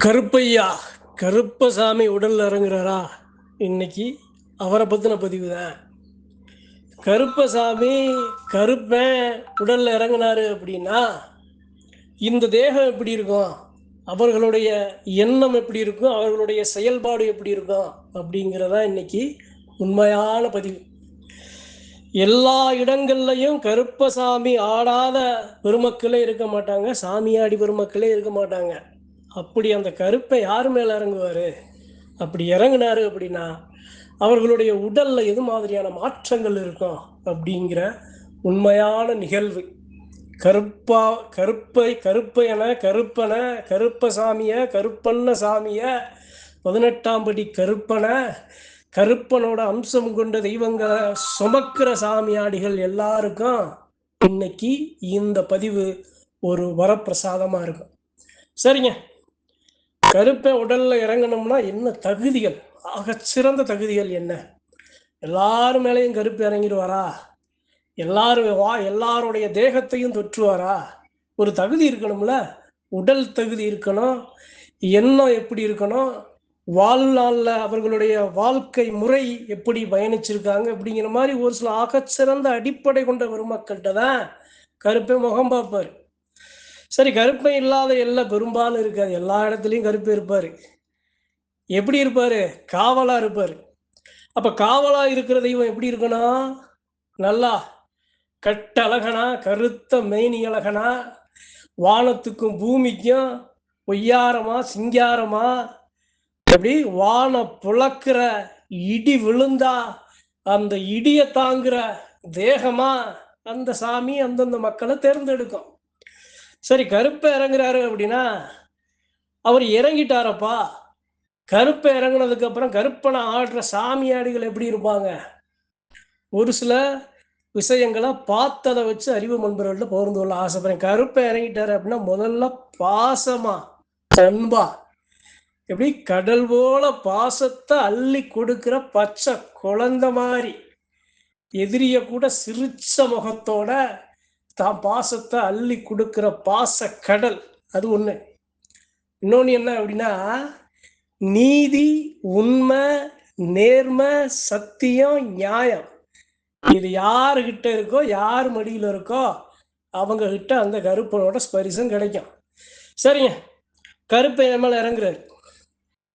கருப்பையா கருப்பசாமி உடல்ல இறங்குறாரா? இன்னைக்கு அவரை பத்தின பதிவு தான். கருப்பசாமி கருப்பன் உடல்ல இறங்குனாரு அப்படின்னா இந்த தேகம் எப்படி இருக்கும், அவர்களுடைய எண்ணம் எப்படி இருக்கும், அவர்களுடைய செயல்பாடு எப்படி இருக்கும் அப்படிங்கிறதா இன்னைக்கு உண்மையான பதிவு. எல்லா இடங்கள்லையும் கருப்பசாமி ஆடாத பெருமக்களே இருக்க மாட்டாங்க, சாமியாடி பெருமக்களே இருக்க மாட்டாங்க. அப்படி அந்த கருப்பை யார் மேலே இறங்குவார்? அப்படி இறங்குனாரு அப்படின்னா அவர்களுடைய உடலில் எது மாதிரியான மாற்றங்கள் இருக்கும் அப்படிங்கிற உண்மையான நிகழ்வு. கருப்பனை கருப்பசாமியை கருப்பண்ண சாமியை 18ஆம் படி கருப்பனோட அம்சம் கொண்ட தெய்வங்களை சுமக்கிற சாமியாடிகள் எல்லாருக்கும் இன்னைக்கு இந்த பதிவு ஒரு வரப்பிரசாதமாக இருக்கும். சரிங்க, கருப்பை உடல்ல இறங்கணும்னா என்ன தகுதிகள், ஆகச்சிறந்த தகுதிகள் என்ன? எல்லாரும் மேலேயும் கருப்பு இறங்கிடுவாரா? எல்லாருடைய தேகத்தையும் தொற்றுவாரா? ஒரு தகுதி இருக்கணும்ல. உடல் தகுதி இருக்கணும், எண்ணம் எப்படி இருக்கணும், வாழ்நாளில் அவர்களுடைய வாழ்க்கை முறை எப்படி பயணிச்சிருக்காங்க அப்படிங்கிற மாதிரி ஒரு சில ஆகச்சிறந்த அடிப்படை கொண்ட பெருமக்கள்கிட்ட தான் கருப்பை முகம் பார்ப்பார். சரி, கருப்பை இல்லாத எல்லாம் பெரும்பாலும் இருக்காது, எல்லா இடத்துலையும் கருப்பை இருப்பார். எப்படி இருப்பார்? காவலாக இருப்பார். அப்போ காவலாக இருக்கிற தெய்வம் எப்படி இருக்கணும்? நல்லா கட்டழகனா, கருத்த மேனி அழகனா, வானத்துக்கும் பூமிக்கும் பொய்யாரமா சிங்காரமா, அப்படி வான புழக்கிற இடி விழுந்தா அந்த இடியை தாங்குற தேகமா அந்த சாமி அந்தந்த மக்களை தேர்ந்தெடுக்கும். சரி, கருப்பை இறங்குறாரு அப்படின்னா அவர் இறங்கிட்டாரப்பா. கருப்பை இறங்குனதுக்கு அப்புறம் கருப்பனை ஆடுற சாமியாடிகள் எப்படி இருப்பாங்க? ஒரு சில விஷயங்களை பார்த்ததை வச்சு அறிவு மண்பர்கள்ட்ட பகிர்ந்து கொள்ள ஆசைப்படுறேன். கருப்பை இறங்கிட்டாரு அப்படின்னா முதல்ல பாசமா அன்பா, எப்படி கடல் போல பாசத்தை அள்ளி கொடுக்கிற பச்சை குழந்தை மாதிரி எதிரிய கூட சிரிச்ச முகத்தோட தான் பாசத்தை அள்ளி கொடுக்கிற பாச கடல், அது ஒண்ணு. இன்னொன்னு என்ன அப்படின்னா, நீதி, உண்மை, நேர்மை, சத்தியம், நியாயம், இது யாருகிட்ட இருக்கோ, யார் மடியில் இருக்கோ அவங்க கிட்ட அந்த கருப்பனோட ஸ்பரிசம் கிடைக்கும். சரிங்க, கருப்பை என் மேலே இறங்குறாரு.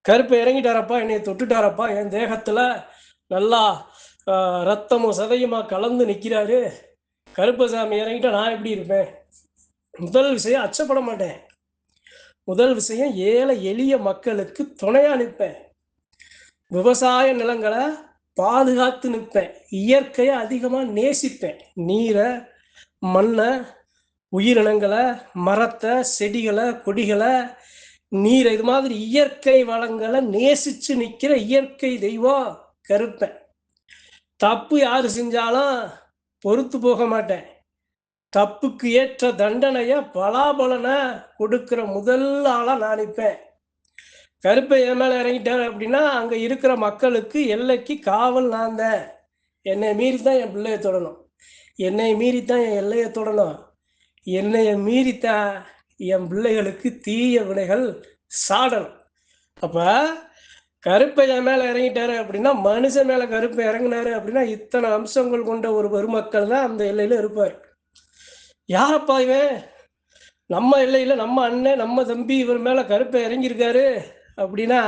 கருப்பை இறங்கிட்டாரப்பா, என்னை தொட்டுட்டாரப்பா, என் தேகத்துல நல்லா ரத்தமும் சதையுமா கலந்து நிற்கிறாரு. கருப்பசாமி இறங்கிட்டா நான் எப்படி இருப்பேன்? முதல் விஷயம், அச்சப்பட மாட்டேன். முதல் விஷயம், ஏழை எளிய மக்களுக்கு துணையா நிற்பேன். விவசாய நிலங்களை பாதுகாத்து நிற்பேன். இயற்கையை அதிகமாக நேசிப்பேன். நீரை, மண்ணை, உயிரினங்களை, மரத்தை, செடிகளை, கொடிகளை, நீரை, இது மாதிரி இயற்கை வளங்களை நேசிச்சு நிற்கிற இயற்கை தெய்வம் கருப்பேன். தப்பு யாரு செஞ்சாலும் பொறுத்து போக மாட்டேன். தப்புக்கு ஏற்ற தண்டனைய பலாபலனை கொடுக்கிற முதல் ஆளா நான் நிற்பேன். கருப்பை என் மேலே இறங்கிட்டாரு அப்படின்னா அங்கே இருக்கிற மக்களுக்கு எல்லைக்கு காவல் நான் தான். என்னை மீறித்தான் என் பிள்ளையை தொடணும், என்னை மீறித்தான் என் எல்லையை தொடணும், என்னைய மீறித்தான் என் பிள்ளைகளுக்கு தீய வினைகள் சாடணும். அப்போ கருப்பை என் மேலே இறங்கிட்டாரு அப்படின்னா, மனுஷன் மேலே கருப்பை இறங்கினாரு அப்படின்னா இத்தனை அம்சங்கள் கொண்ட ஒரு பெருமக்கள் தான் அந்த எல்லையில் இருப்பார். யாரப்பா இவன்? நம்ம எல்லையில் நம்ம அண்ணன், நம்ம தம்பி இவர் மேலே கருப்பை இறங்கியிருக்காரு அப்படின்னா,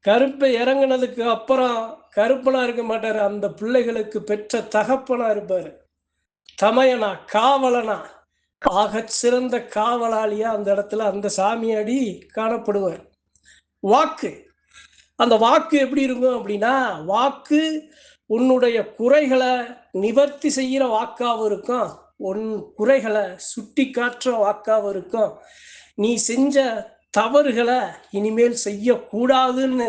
கருப்பை இறங்கினதுக்கு அப்புறம் கருப்பனா இருக்க மாட்டார், அந்த பிள்ளைகளுக்கு பெற்ற தகப்பனா இருப்பார். தமையனா, காவலனா, ஆக சிறந்த காவலாளியா அந்த இடத்துல அந்த சாமியாடி காணப்படுவார். வாக்கு, அந்த வாக்கு எப்படி இருக்கும் அப்படின்னா, வாக்கு உன்னுடைய குறைகளை நிவர்த்தி செய்கிற வாக்காகவும் இருக்கும், உன் குறைகளை சுட்டி காட்டுற வாக்காகவும் இருக்கும், நீ செஞ்ச தவறுகளை இனிமேல் செய்யக்கூடாதுன்னு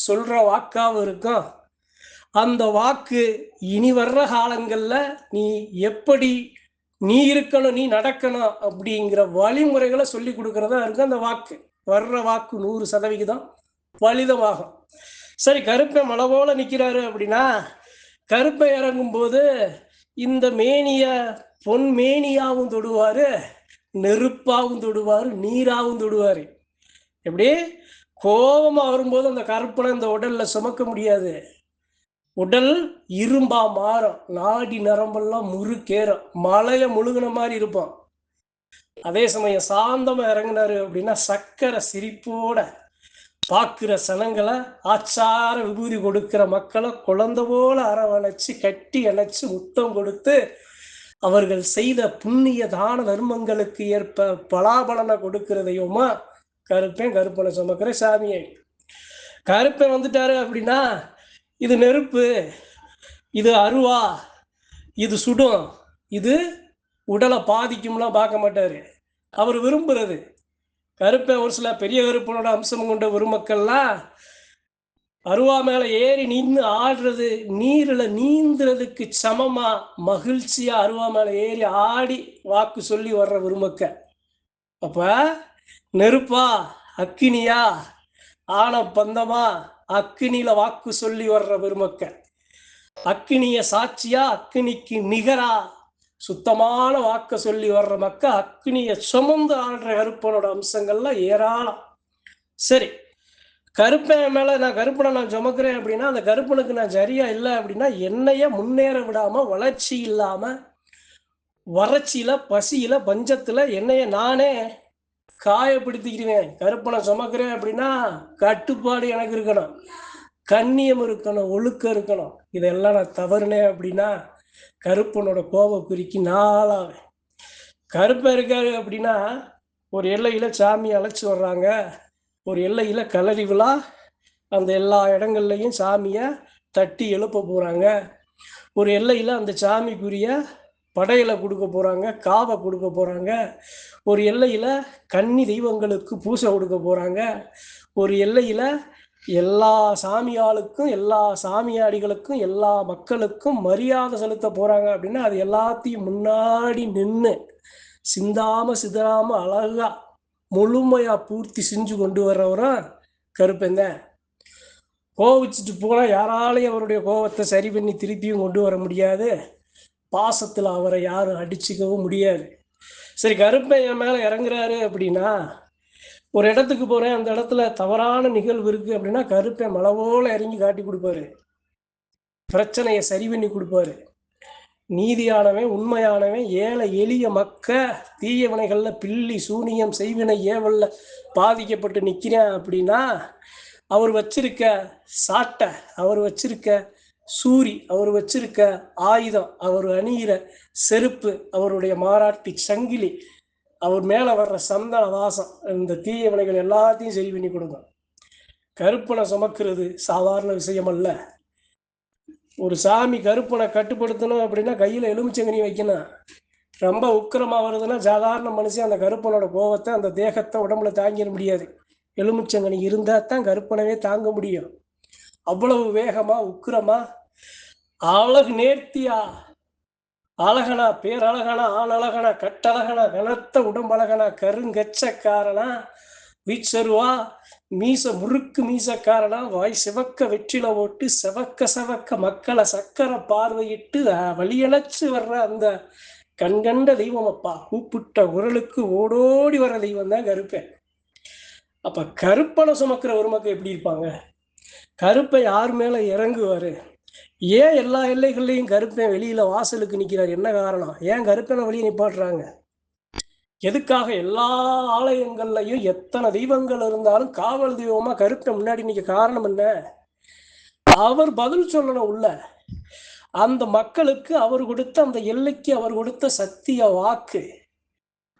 சொல்ற வாக்காகவும் இருக்கும். அந்த வாக்கு இனி வர்ற காலங்களில் நீ எப்படி நீ இருக்கணும், நீ நடக்கணும் அப்படிங்கிற வழிமுறைகளை சொல்லி கொடுக்கறதா இருக்கு அந்த வாக்கு. வர்ற வாக்கு 100% பலிதமாகும். சரி, கருப்பை மலை போல நிற்கிறாரு அப்படின்னா, கருப்பை இறங்கும்போது இந்த மேனிய பொன் மேனியாவும் தொடுவார், நெருப்பாகவும் தொடுவார், நீராகவும் தொடுவார். எப்படி கோபமா வரும்போது அந்த கருப்பனை இந்த உடல்ல சுமக்க முடியாது. உடல் இரும்பா மாறும், நாடி நரம்பெல்லாம் முறுக்கேறும், மலைய முழுகுன மாதிரி இருப்போம். அதே சமயம் சாந்தமா இறங்குனாரு அப்படின்னா சக்கரை சிரிப்போட பார்க்குற சனங்களை, ஆச்சார விபூதி கொடுக்கிற மக்களை குழந்தை போல அரவணைச்சு கட்டி அணைச்சு முத்தம் கொடுத்து அவர்கள் செய்த புண்ணிய தான தர்மங்களுக்கு ஏற்ப பலாபலனை கொடுக்கிற தெய்வமா கருப்பனை சுமக்கிற சாமியை. கருப்பன் வந்துட்டாரு அப்படின்னா இது நெருப்பு, இது அருவா, இது சுடும், இது உடலை பாதிக்கும்லாம் பார்க்க மாட்டாரு. அவர் விரும்புறது கருப்பன் ஒரு சில பெரிய கருப்பனோட அம்சம் கொண்ட பெருமக்கள்லாம் அருவா மேல ஏறி நின்று ஆடுறது, நீரில் நீந்துறதுக்கு சமமா மகிழ்ச்சியா அருவா மேல ஏறி ஆடி வாக்கு சொல்லி வர்ற பெருமக்க. அப்ப நெருப்பா அக்கினியா, ஆன பந்தமா அக்கினியில வாக்கு சொல்லி வர்ற பெருமக்க, அக்கினிய சாட்சியா அக்கினிக்கு நிகரா சுத்தமான வாக்க சொல்லி வர்ற மக்க, அக்னியை சுமந்து ஆடுற கருப்பனோட அம்சங்கள்லாம் ஏராளம். சரி, கருப்பன் மேல நான் கருப்பனை நான் சுமக்கிறேன் அப்படின்னா அந்த கருப்பனுக்கு நான் சரியா இல்லை அப்படின்னா என்னைய முன்னேற விடாம, வளர்ச்சி இல்லாம, வறட்சியில, பசியில, பஞ்சத்துல என்னைய நானே காயப்படுத்திக்கிறேன். கருப்பனை சுமக்கிறேன் அப்படின்னா கட்டுப்பாடு எனக்கு இருக்கணும், கண்ணியம் இருக்கணும், ஒழுக்கம் இருக்கணும். இதெல்லாம் நான் தவறுனேன் அப்படின்னா கருப்பனோட கோப குறிக்கு நாளாவேன். கருப்பன் இருக்காரு அப்படின்னா ஒரு எல்லையில சாமி அழைச்சி வர்றாங்க, ஒரு எல்லையில கலரி விழா, அந்த எல்லா இடங்கள்லையும் சாமியை தட்டி எழுப்ப போறாங்க. ஒரு எல்லையில அந்த சாமிக்குரிய படையலை கொடுக்க போறாங்க, காவை கொடுக்க போறாங்க. ஒரு எல்லையில கன்னி தெய்வங்களுக்கு பூசை கொடுக்க போறாங்க. ஒரு எல்லையில எல்லா சாமியாளுக்கும், எல்லா சாமியாடிகளுக்கும், எல்லா மக்களுக்கும் மரியாதை செலுத்த போறாங்க அப்படின்னா அது எல்லாத்தையும் முன்னாடி நின்று சிந்தாம சிதறாம அழகா முழுமையா பூர்த்தி செஞ்சு கொண்டு வர்றவரும் கருப்பன் தான். கோவிச்சுட்டு போனா யாராலையும் அவருடைய கோபத்தை சரி பண்ணி திருப்பியும் கொண்டு வர முடியாது. பாசத்துல அவரை யாரும் அடிச்சுக்கவும் முடியாது. சரி, கருப்பன் என் மேல இறங்குறாரு அப்படின்னா ஒரு இடத்துக்கு போறேன், அந்த இடத்துல தவறான நிகழ்வு இருக்கு அப்படின்னா கருப்பன் மலை போல இறங்கி காட்டி கொடுப்பாரு, பிரச்சனையை சரி பண்ணி கொடுப்பாரு. நீதியானவன், உண்மையானவன், ஏழை எளிய மக்க தீய வினைகள்ல பில்லி சூனியம் செய்வினை ஏவல்ல பாதிக்கப்பட்டு நிற்கிறேன் அப்படின்னா அவர் வச்சிருக்க சாட்டை, அவர் வச்சிருக்க சூரி, அவர் வச்சிருக்க ஆயுதம், அவர் அணிகிற செருப்பு, அவருடைய மாராட்டி சங்கிலி, அவர் மேல வர்ற சந்தன வாசம், இந்த தீய வினைகள் எல்லாத்தையும் சரி பண்ணி கொடுக்கும். கருப்பனை சுமக்கிறது சாதாரண விஷயம் அல்ல. ஒரு சாமி கருப்பனை கட்டுப்படுத்தணும் அப்படின்னா கையில எலுமிச்சங்கனி வைக்கணும். ரொம்ப உக்கிரமா வருதுன்னா சாதாரண மனுஷன் அந்த கருப்பனோட கோபத்தை, அந்த தேகத்தை உடம்புல தாங்கிட முடியாது. எலுமிச்சங்கனி இருந்தா தான் கருப்பனவே தாங்க முடியும். அவ்வளவு வேகமா, உக்கிரமா, அழகு நேர்த்தியா, அழகனா, பேரழகனா, ஆணழகனா, கட்டழகனா, கனத்த உடம்பழகனா, கருங்கச்சக்காரனா, வீச்சருவா, மீச முறுக்கு மீசக்காரனா, வாய் சிவக்க வெற்றில ஓட்டு செவக்க மக்களை சக்கர பார்வையிட்டு வழியணைச்சு வர்ற அந்த கண்கண்ட தெய்வம் அப்பா. கூப்பிட்ட குரலுக்கு ஓடோடி வர்ற தெய்வம் தான் கருப்பன். அப்ப கருப்பனை சுமக்கிற ஒரு மக்கள் எப்படி இருப்பாங்க? கருப்பை யார் மேல இறங்குவாரு? ஏன் எல்லா எல்லைகள்லையும் கருப்பன் வெளியில வாசலுக்கு நிற்கிறார்? என்ன காரணம்? ஏன் கருப்பனை வெளியே நிப்பாட்டுறாங்க? எதுக்காக எல்லா ஆலயங்கள்லையும் எத்தனை தெய்வங்கள் இருந்தாலும் காவல் தெய்வமா கருப்பன் முன்னாடி நிற்க காரணம் என்ன? அவர் பதில் சொல்லணும். உள்ள அந்த மக்களுக்கு அவர் கொடுத்த, அந்த எல்லைக்கு அவர் கொடுத்த சத்திய வாக்கு,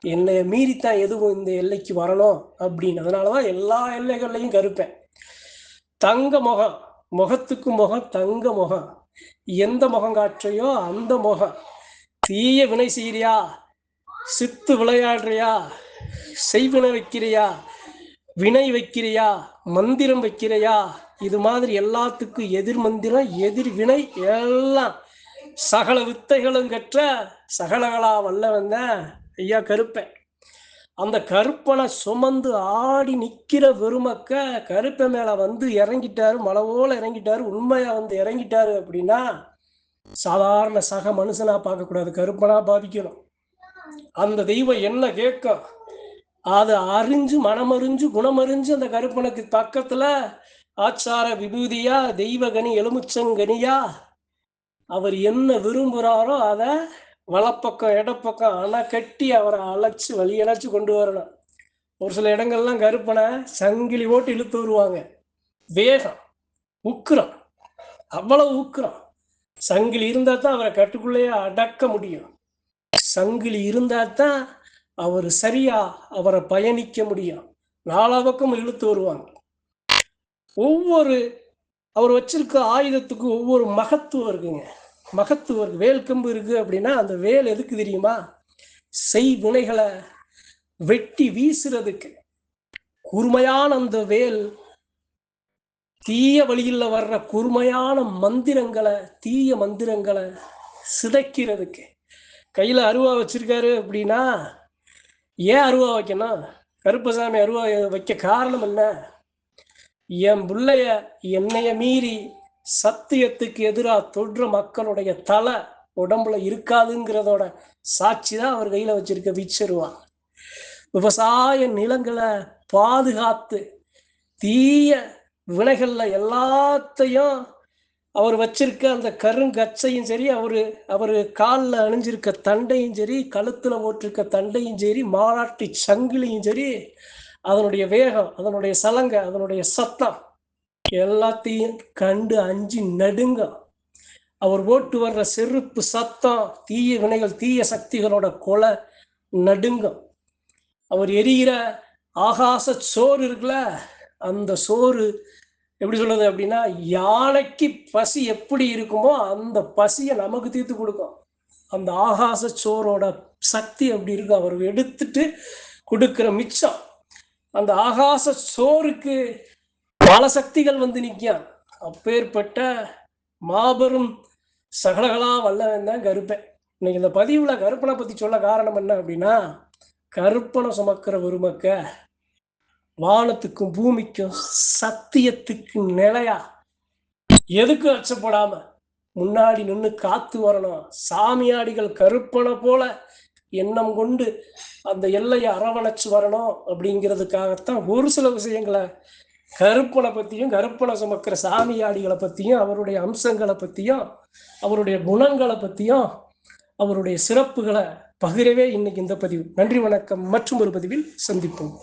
என்னை மீறித்தான் எதுவும் இந்த எல்லைக்கு வரணும் அப்படின்னு. அதனாலதான் எல்லா எல்லைகள்லையும் கருப்பேன். தங்க முகம், முகத்துக்கு முகம் தங்க முகம், எந்த முகம் காற்றையோ அந்த முகம். தீய வினை செய்யறியா, சித்து விளையாடுறியா, செய்வினை வைக்கிறியா, வினை வைக்கிறியா, மந்திரம் வைக்கிறியா, இது மாதிரி எல்லாத்துக்கும் எதிர் மந்திரம், எதிர் வினை, எல்லாம் சகல வித்தைகளும் கற்ற சகலகளா வல்லவன் தான் ஐயா கருப்பன். அந்த கருப்பனை சுமந்து ஆடி நிற்கிற பெருமக்க கருப்பை மேல வந்து இறங்கிட்டாரு, மலை போல இறங்கிட்டாரு, உண்மையா வந்து இறங்கிட்டாரு அப்படின்னா சாதாரண சக மனுஷனா பார்க்கக்கூடாது, கருப்பனா பாதிக்கணும். அந்த தெய்வம் என்ன கேட்கும்? அதை அறிஞ்சு மனமறிஞ்சு குணமறிஞ்சு அந்த கருப்பனுக்கு பக்கத்துல ஆச்சார விபூதியா தெய்வகனி எலுமிச்சங்கனியா அவர் என்ன விரும்புகிறாரோ அதை வலப்பக்கம் இடப்பக்கம் அணை கட்டி அவரை அழைச்சி வழி அழைச்சி கொண்டு வரணும். ஒரு சில இடங்கள்லாம் கருப்பனை சங்கிலி ஓட்டு இழுத்து வருவாங்க. வேகம், உக்கிரம், அவ்வளவு உக்கிரம். சங்கிலி இருந்தா தான் அவரை கட்டுக்குள்ளேயே அடக்க முடியும். சங்கிலி இருந்தா தான் அவர் சரியா அவரை பயணிக்க முடியும். நாலா பக்கம் இழுத்து வருவாங்க. ஒவ்வொரு அவர் வச்சிருக்க ஆயுதத்துக்கு ஒவ்வொரு மகத்துவம் இருக்குங்க. மகத்துவம் இருக்கு. வேல் கம்பு இருக்கு அப்படின்னா அந்த வேல் எதுக்கு தெரியுமா? செய்வினைகளை வெட்டி வீசுறதுக்கு. கூர்மையான அந்த வேல் தீய வழியில் வர்ற கூர்மையான மந்திரங்களை, தீய மந்திரங்களை சிதைக்கிறதுக்கு. கையில அருவா வச்சிருக்காரு அப்படின்னா ஏன் அருவா வைக்கணும்? கருப்பசாமி அருவா வைக்க காரணம் என்ன? என் பிள்ளைய என்னைய மீறி சத்தியத்துக்கு எதிராக தொடுற மக்களுடைய தலை உடம்புல இருக்காதுங்கிறதோட சாட்சி தான் அவர் கையில வச்சிருக்க விச்சருவா. விவசாய நிலங்களை பாதுகாத்து தீய வினைகள்ல எல்லாத்தையும் அவர் வச்சிருக்க அந்த கருங்கச்சையும் சரி, அவரு காலில் அணிஞ்சிருக்க தண்டையும் சரி, கழுத்துல போட்டிருக்க தண்டையும் சரி, மாராட்டி சங்கிலியும் சரி, அதனுடைய வேகம், அதனுடைய சலங்க, அதனுடைய சத்தம் எல்லாத்தையும் கண்டு அஞ்சு நடுங்க. அவர் ஓட்டு வர்ற செருப்பு சத்தம் தீய வினைகள், தீய சக்திகளோட கொலை நடுங்கும். அவர் எரிகிற ஆகாச சோறு இருக்குல்ல, அந்த சோறு எப்படி சொல்றது அப்படின்னா, யானைக்கு பசி எப்படி இருக்குமோ அந்த பசியை நமக்கு தீர்த்து கொடுக்கும். அந்த ஆகாச சோரோட சக்தி அப்படி இருக்கும். அவர் எடுத்துட்டு கொடுக்கிற மிச்சம் அந்த ஆகாச சோறுக்கு பல சக்திகள் வந்து நிற்கும். அப்பேற்பட்ட மாபெரும் சகலகளா வல்லவன் தான் கருப்பன். இன்னைக்கு இந்த பதிவுல கருப்பனை பத்தி சொல்ல காரணம் என்ன அப்படின்னா, கருப்பனை சுமக்கிற ஒருமக்க வானத்துக்கும் பூமிக்கும் சத்தியத்துக்கும் நிலையா எதுக்கும் அச்சப்படாம முன்னாடி நின்று காத்து வரணும். சாமியாடிகள் கருப்பனை போல எண்ணம் கொண்டு அந்த எல்லையை அரவணைச்சு வரணும் அப்படிங்கிறதுக்காகத்தான் ஒரு சில விஷயங்களை கருப்பனை பற்றியும், கருப்பனை சுமக்கிற சாமியாடிகளை பற்றியும், அவருடைய அம்சங்களை பற்றியும், அவருடைய குணங்களை பற்றியும், அவருடைய சிறப்புகளை பகிரவே இன்னைக்கு இந்த பதிவு. நன்றி, வணக்கம். மற்றும் ஒரு பதிவில் சந்திப்போம்.